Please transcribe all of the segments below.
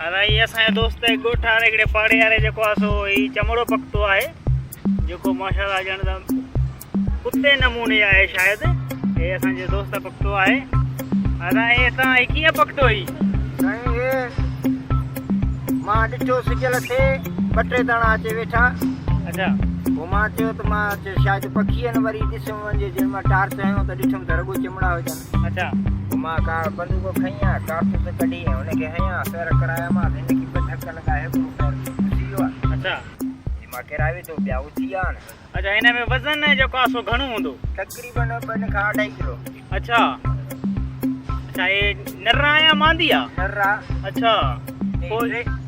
अरे ये असांजो दोस्त ॻोठ वारे हिकिड़े पाड़े वारे जेको आहे सो ही चमड़ो पकतो आहे जेको माशाल्लाह ॼण त कुते नमूने आहे शायदि हे असांजे दोस्त पकतो आहे। अरे हे तव्हां ही कीअं पकतो ही? साईं हे मां ॾिठो सिजल ते ॿ टे दाणा अचे वेठा। अच्छा पोइ मां चयो त मां शायदि पखीअ न वरी ॾिसण वञे जंहिं मां टार्च हयो त ॾिठुमि त रुॻो चिमड़ा हुजनि। अच्छा मां बंदूक खईं आहे कारतूस कढी ऐं हुनखे हयां सैर करायामांसि हिनखे ॿ धक लॻाए हिकिड़ो पैर घुसी वियो आहे। अच्छा मां किराए थो ॿिया उथी विया आहिनि। अच्छा हिन में वज़न जेको आहे सो घणो हूंदो? तक़रीबन 2 खां 2.5 किलो। अच्छा अच्छा हे नर्रा या मांदी आहे? नर्रा। अच्छा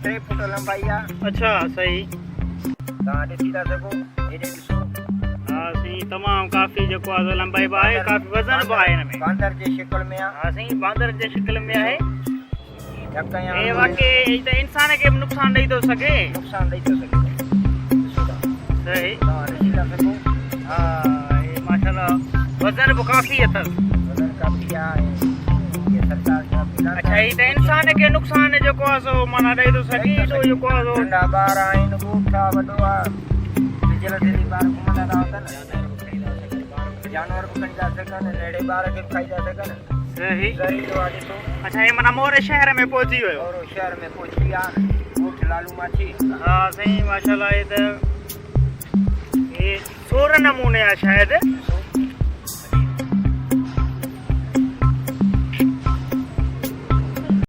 3 फुट लंबाई आहे। अच्छा सही तव्हां ॾिसी था सघो हेॾे ॾिसो। हाँ सही तमामु काफ़ी जेको आहे लंबाई बि आहे काफ़ी वज़न बि आहे हिन में। बांदर जे शिकल में आहे। हाँ सही बांदर जे शिकल में आहे। धक या हे वाकई त इंसान खे बि नुक़सान ॾेई थो सघे। नुक़सान ॾेई थो सघे। ॾिसो था सही तव्हां ॾिसी था सघो। हाँ हे माशाल्लाह वज़न बि काफ़ी अथसि। वज़न काफ़ी आहे। ये सरकार जा अच्छा ही त इंसान खे नुक़सान जेको आहे सो माना ॾेई थो सघे तो जेको आहे सो नंढा ॿार आहिनि ॻोठ आहे वॾो आहे सिजल ते ॿार घुमंदा था वञनि जानवर बि खणी था सघनि नंढे ॿार खे बि खाई था सघनि। सही ज़हरीलो आहे ॾिसो। अच्छा हे माना मोरे शहर में पहुची वियो? और शहर में पहुची विया आहिनि ॻोठ लालू माछी। हाँ सही माशाल्लाह हे त हे 16 नमूने आहे शायदि।